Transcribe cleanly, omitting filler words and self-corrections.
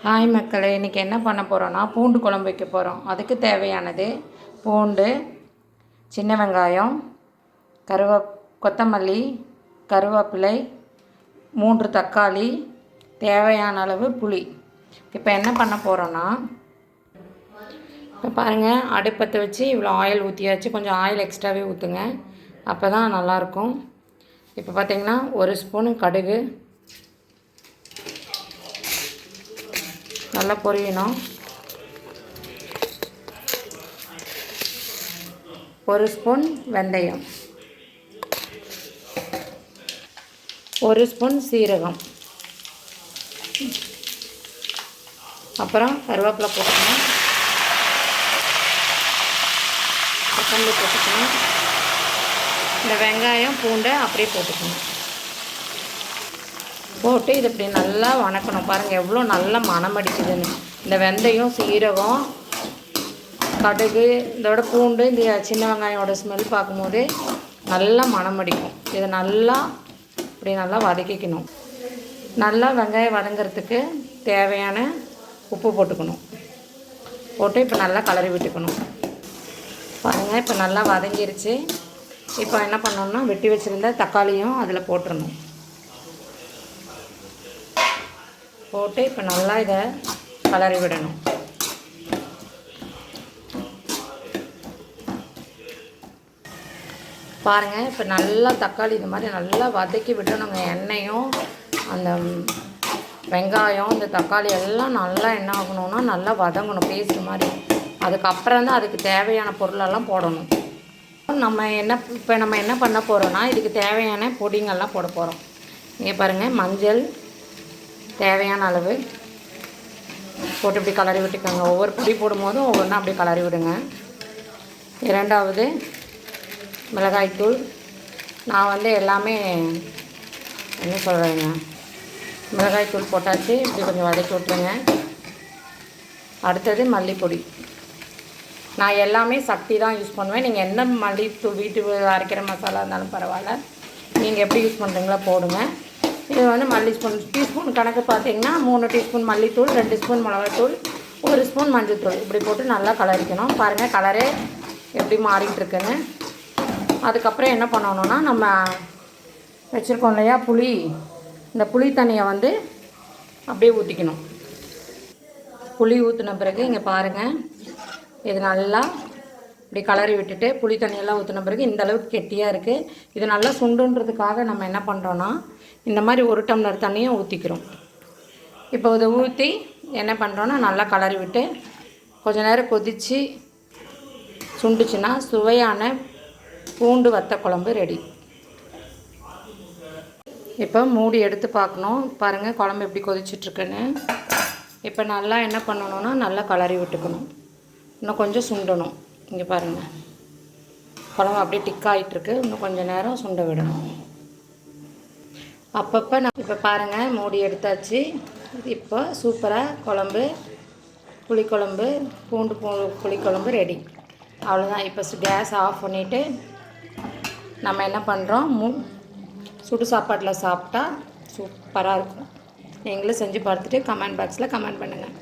Hi மக்களே, இன்றைக்கி என்ன பண்ண போகிறோன்னா பூண்டு குழம்பு வைக்க போகிறோம். அதுக்கு தேவையானது பூண்டு, சின்ன வெங்காயம், கொத்தமல்லி, கருவேப்பிலை, 3 தக்காளி, தேவையான அளவு புளி. இப்போ என்ன பண்ண போகிறோன்னா, இப்போ பாருங்கள், அடுப்பத்தை வச்சு இவ்வளோ ஆயில் ஊற்றியாச்சு. கொஞ்சம் ஆயில் எக்ஸ்ட்ராவே ஊற்றுங்க, அப்போ தான் நல்லாயிருக்கும். இப்போ பார்த்திங்கன்னா 1 ஸ்பூனு கடுகு நல்லா பொரியணும். 1 ஸ்பூன் வெந்தயம், 1 ஸ்பூன் சீரகம், அப்புறம் கருவேப்பிலை போட்டுக்கணும், கொத்தமல்லி போட்டுக்கணும். இந்த வெங்காயம் பூண்டை அப்படியே போட்டுக்கணும். போட்டு இது இப்படி நல்லா வணக்கணும். பாருங்கள் எவ்வளோ நல்லா மணம் அடிக்குதுன்னு. இந்த வெந்தயம், சீரகம், கடுகு, இதோட பூண்டு, இந்த சின்ன வெங்காயோட ஸ்மெல் பார்க்கும்போது நல்லா மணம் அடிக்கும். இதை நல்லா இப்படி நல்லா வதக்கிக்கணும். நல்லா வெங்காயம் வதங்கிறதுக்கு தேவையான உப்பு போட்டுக்கணும். போட்டு இப்போ நல்லா கலரி விட்டுக்கணும். பாருங்கள் இப்போ நல்லா வதங்கிருச்சு. இப்போ என்ன பண்ணணும்னா, வெட்டி வச்சுருந்த தக்காளியும் அதில் போட்டுடணும். போட்டு இப்போ நல்லா இதை கலரி விடணும். பாருங்கள் இப்போ நல்லா தக்காளி இது மாதிரி நல்லா வதக்கி விடணுங்க. எண்ணெயும் அந்த வெங்காயம், இந்த தக்காளி எல்லாம் நல்லா என்ன ஆகணும்னா நல்லா வதங்கணும், பேஸ்ட் மாதிரி. அதுக்கப்புறம் தான் அதுக்கு தேவையான பொருளெல்லாம் போடணும். நம்ம என்ன பண்ண போகிறோன்னா, இதுக்கு தேவையான பொடிங்கள்லாம் போட போகிறோம். இங்கே பாருங்கள், மஞ்சள் தேவையான அளவு போட்டு இப்படி கலரி விட்டுக்கோங்க. ஒவ்வொரு பொடி போடும்போதும் ஒவ்வொன்றா அப்படி கலரி விடுங்க. 2வது மிளகாய்த்தூள். நான் எல்லாமே என்ன சொல்கிறேங்க, மிளகாய்த்தூள் போட்டாச்சு. இப்படி கொஞ்சம் வதக்கி விட்டுருங்க. அடுத்தது மல்லிப்பொடி. நான் எல்லாமே சக்தி தான் யூஸ் பண்ணுவேன். நீங்கள் என்ன மல்லித்தூள் வீட்டு அரைக்கிற மசாலா இருந்தாலும் பரவாயில்ல, நீங்கள் எப்படி யூஸ் பண்ணுறீங்களோ போடுங்க. இது டீஸ்பூன் கணக்கு பார்த்தீங்கன்னா 3 டீஸ்பூன் மல்லித்தூள், 2 ஸ்பூன் மிளகாத்தூள், 1 ஸ்பூன் மஞ்சள்தூள் இப்படி போட்டு நல்லா கலரிக்கணும். பாருங்கள் கலரே எப்படி மாறிட்டுருக்குன்னு. அதுக்கப்புறம் என்ன பண்ணணுன்னா, நம்ம வச்சுருக்கோம் இல்லையா புளி, இந்த புளி தண்ணியை அப்படியே ஊற்றிக்கணும். புளி ஊற்றின பிறகு இங்கே பாருங்கள், இது நல்லா இப்படி கலரி விட்டுட்டு புளி தண்ணியெல்லாம் ஊற்றின பிறகு இந்த அளவுக்கு கெட்டியாக இருக்குது. இது நல்லா சுண்டுன்றதுக்காக நம்ம என்ன பண்ணுறோன்னா, இந்த மாதிரி 1 டம்ளர் தண்ணியும் ஊற்றிக்கிறோம். இப்போ இதை ஊற்றி என்ன பண்ணுறோன்னா, நல்லா கலரி விட்டு கொஞ்சம் நேரம் கொதித்து சுண்டுச்சுன்னா சுவையான பூண்டு வத்த குழம்பு ரெடி. இப்போ மூடி எடுத்து பார்க்கணும். பாருங்கள் குழம்பு எப்படி கொதிச்சிட்ருக்குன்னு. இப்போ நல்லா என்ன பண்ணணுன்னா, நல்லா கலரி விட்டுக்கணும். இன்னும் கொஞ்சம் சுண்டணும். இங்கே பாருங்கள், குழம்பு அப்படியே டிக்காகிட்டுருக்கு. இன்னும் கொஞ்சம் நேரம் சுண்ட விடணும். அப்பப்போ இப்போ பாருங்கள் மூடி எடுத்தாச்சு. இப்போ சூப்பராக குழம்பு, புளிக்குழம்பு, பூண்டு புளிக்குழம்பு ரெடி. அவ்வளோதான். இப்போ கேஸ் ஆஃப் பண்ணிவிட்டு நம்ம என்ன பண்ணுறோம், சுடு சாப்பாட்டில் சாப்பிட்டா சூப்பராக இருக்கும். நீங்களும் செஞ்சு பார்த்துட்டு கமெண்ட் பாக்ஸில் கமெண்ட் பண்ணுங்கள்.